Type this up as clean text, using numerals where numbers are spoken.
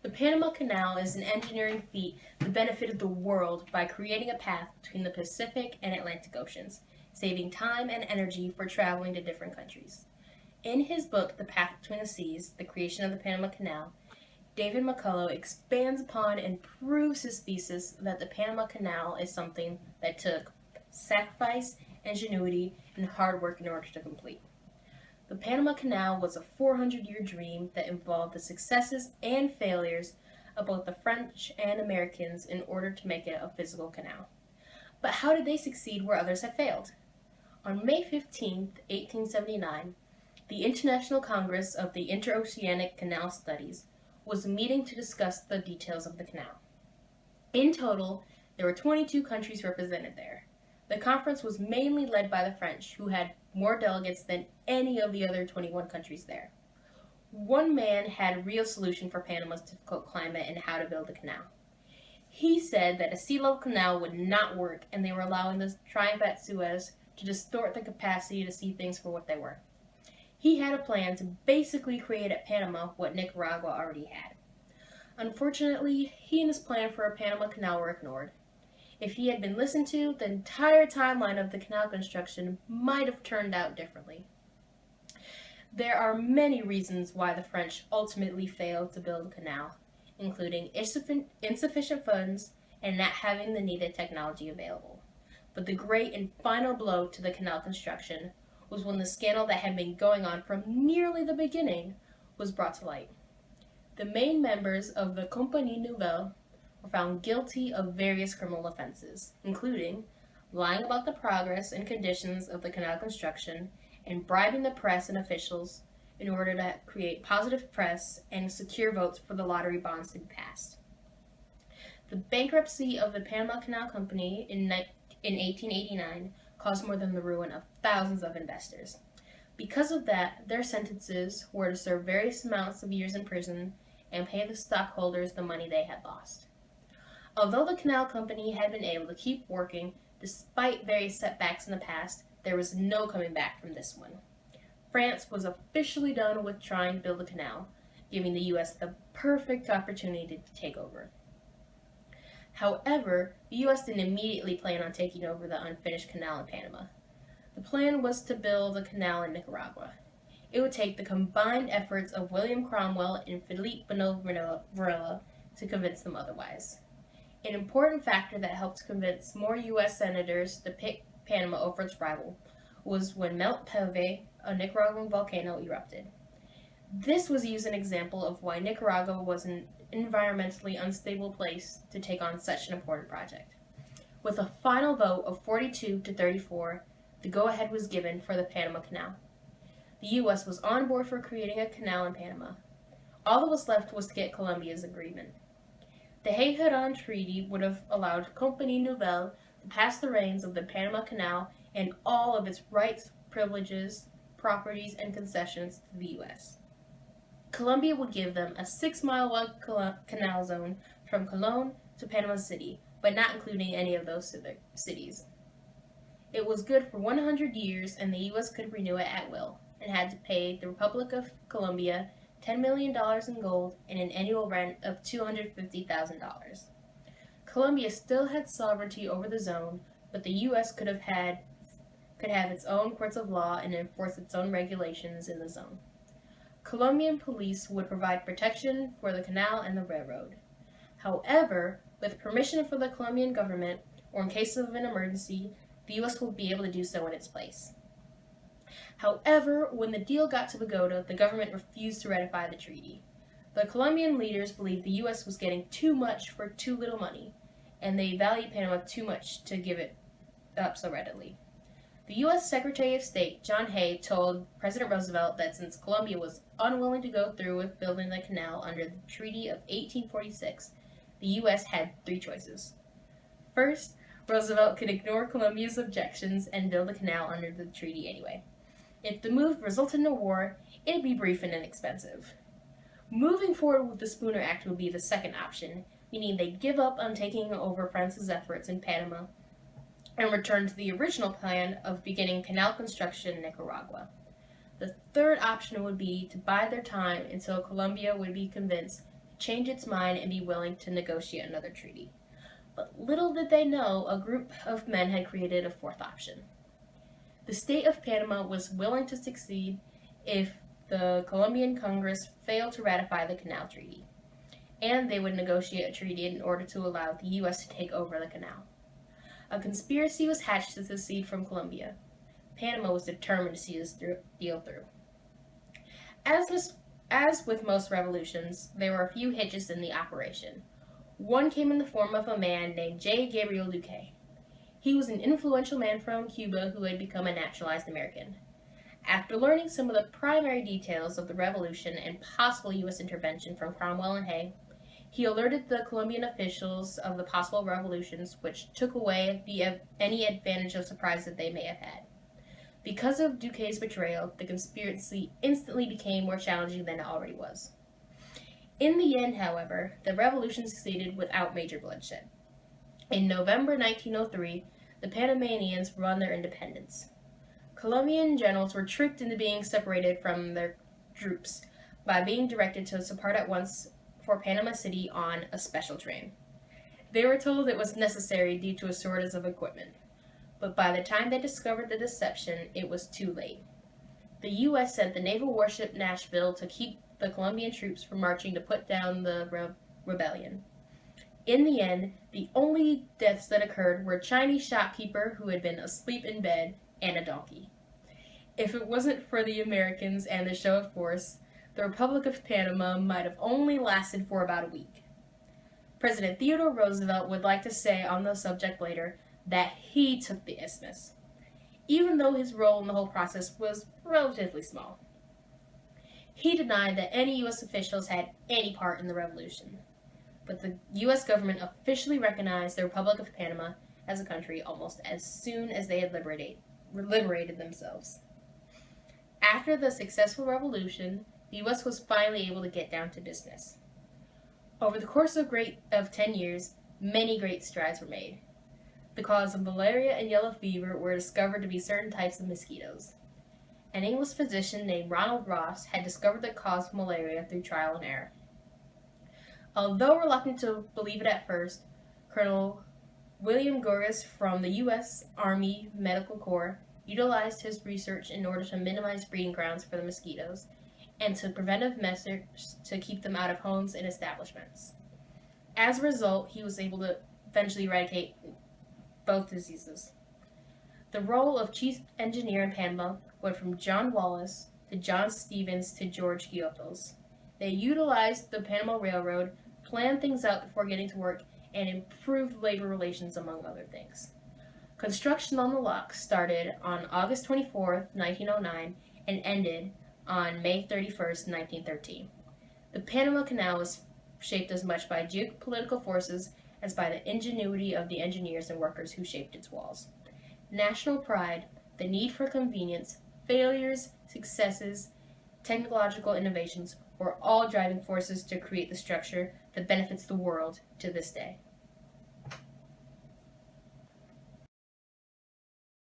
The Panama Canal is an engineering feat that benefited the world by creating a path between the Pacific and Atlantic Oceans, saving time and energy for traveling to different countries. In his book, The Path Between the Seas, The Creation of the Panama Canal, David McCullough expands upon and proves his thesis that the Panama Canal is something that took sacrifice, ingenuity, and hard work in order to complete. The Panama Canal was a 400-year dream that involved the successes and failures of both the French and Americans in order to make it a physical canal. But how did they succeed where others had failed? On May 15, 1879, the International Congress of the Interoceanic Canal Studies was meeting to discuss the details of the canal. In total, there were 22 countries represented there. The conference was mainly led by the French, who had more delegates than any of the other 21 countries there. One man had a real solution for Panama's difficult climate and how to build the canal. He said that a sea-level canal would not work, and they were allowing the triumph at Suez to distort the capacity to see things for what they were. He had a plan to basically create at Panama what Nicaragua already had. Unfortunately, he and his plan for a Panama Canal were ignored. If he had been listened to, the entire timeline of the canal construction might have turned out differently. There are many reasons why the French ultimately failed to build a canal, including insufficient funds and not having the needed technology available. But the great and final blow to the canal construction was when the scandal that had been going on from nearly the beginning was brought to light. The main members of the Compagnie Nouvelle were found guilty of various criminal offenses, including lying about the progress and conditions of the canal construction and bribing the press and officials in order to create positive press and secure votes for the lottery bonds to be passed. The bankruptcy of the Panama Canal Company in 1889 caused more than the ruin of thousands of investors. Because of that, their sentences were to serve various amounts of years in prison and pay the stockholders the money they had lost. Although the canal company had been able to keep working despite various setbacks in the past, there was no coming back from this one. France was officially done with trying to build a canal, giving the U.S. the perfect opportunity to take over. However, the U.S. didn't immediately plan on taking over the unfinished canal in Panama. The plan was to build a canal in Nicaragua. It would take the combined efforts of William Cromwell and Felipe Varela to convince them otherwise. An important factor that helped convince more U.S. senators to pick Panama over its rival was when Mount Pelve, a Nicaraguan volcano, erupted. This was used as an example of why Nicaragua was an environmentally unstable place to take on such an important project. With a final vote of 42 to 34, the go-ahead was given for the Panama Canal. The U.S. was on board for creating a canal in Panama. All that was left was to get Colombia's agreement. The Hay-Huron Treaty would have allowed Compagnie Nouvelle to pass the reins of the Panama Canal and all of its rights, privileges, properties, and concessions to the U.S. Colombia would give them a 6-mile wide canal zone from Colón to Panama City, but not including any of those cities. It was good for 100 years, and the U.S. could renew it at will, and had to pay the Republic of Colombia $10 million in gold and an annual rent of $250,000. Colombia still had sovereignty over the zone, but the U.S. could have its own courts of law and enforce its own regulations in the zone. Colombian police would provide protection for the canal and the railroad. However, with permission from the Colombian government, or in case of an emergency, the U.S. would be able to do so in its place. However, when the deal got to Bogota, the government refused to ratify the treaty. The Colombian leaders believed the U.S. was getting too much for too little money, and they valued Panama too much to give it up so readily. The U.S. Secretary of State, John Hay, told President Roosevelt that since Colombia was unwilling to go through with building the canal under the Treaty of 1846, the U.S. had 3 choices. First, Roosevelt could ignore Colombia's objections and build the canal under the treaty anyway. If the move resulted in a war, it'd be brief and inexpensive. Moving forward with the Spooner Act would be the second option, meaning they'd give up on taking over France's efforts in Panama and return to the original plan of beginning canal construction in Nicaragua. The third option would be to bide their time until Colombia would be convinced change its mind and be willing to negotiate another treaty. But little did they know, a group of men had created a fourth option. The state of Panama was willing to succeed if the Colombian Congress failed to ratify the Canal Treaty, and they would negotiate a treaty in order to allow the U.S. to take over the canal. A conspiracy was hatched to secede from Colombia. Panama was determined to see this deal through. As with most revolutions, there were a few hitches in the operation. One came in the form of a man named J. Gabriel Duque. He was an influential man from Cuba who had become a naturalized American. After learning some of the primary details of the revolution and possible U.S. intervention from Cromwell and Hay, he alerted the Colombian officials of the possible revolutions, which took away any advantage of surprise that they may have had. Because of Duque's betrayal, the conspiracy instantly became more challenging than it already was. In the end, however, the revolution succeeded without major bloodshed. In November 1903, the Panamanians won their independence. Colombian generals were tricked into being separated from their troops by being directed to depart at once for Panama City on a special train. They were told it was necessary due to a shortage of equipment, but by the time they discovered the deception, it was too late. The U.S. sent the naval warship Nashville to keep the Colombian troops from marching to put down the rebellion. In the end, the only deaths that occurred were a Chinese shopkeeper who had been asleep in bed and a donkey. If it wasn't for the Americans and the show of force, the Republic of Panama might have only lasted for about a week. President Theodore Roosevelt would like to say on the subject later that he took the isthmus, even though his role in the whole process was relatively small. He denied that any U.S. officials had any part in the revolution, but the U.S. government officially recognized the Republic of Panama as a country almost as soon as they had liberated themselves. After the successful revolution, the U.S. was finally able to get down to business. Over the course of 10 years, many great strides were made. The cause of malaria and yellow fever were discovered to be certain types of mosquitoes. An English physician named Ronald Ross had discovered the cause of malaria through trial and error. Although reluctant to believe it at first, Colonel William Gorgas from the U.S. Army Medical Corps utilized his research in order to minimize breeding grounds for the mosquitoes and to preventive measures to keep them out of homes and establishments. As a result, he was able to eventually eradicate both diseases. The role of chief engineer in Panama went from John Wallace to John Stevens to George Giotos. They utilized the Panama Railroad, planned things out before getting to work, and improved labor relations, among other things. Construction on the lock started on August 24, 1909, and ended on May 31, 1913. The Panama Canal was shaped as much by geopolitical forces as by the ingenuity of the engineers and workers who shaped its walls. National pride, the need for convenience, failures, successes, technological innovations were all driving forces to create the structure that benefits the world to this day.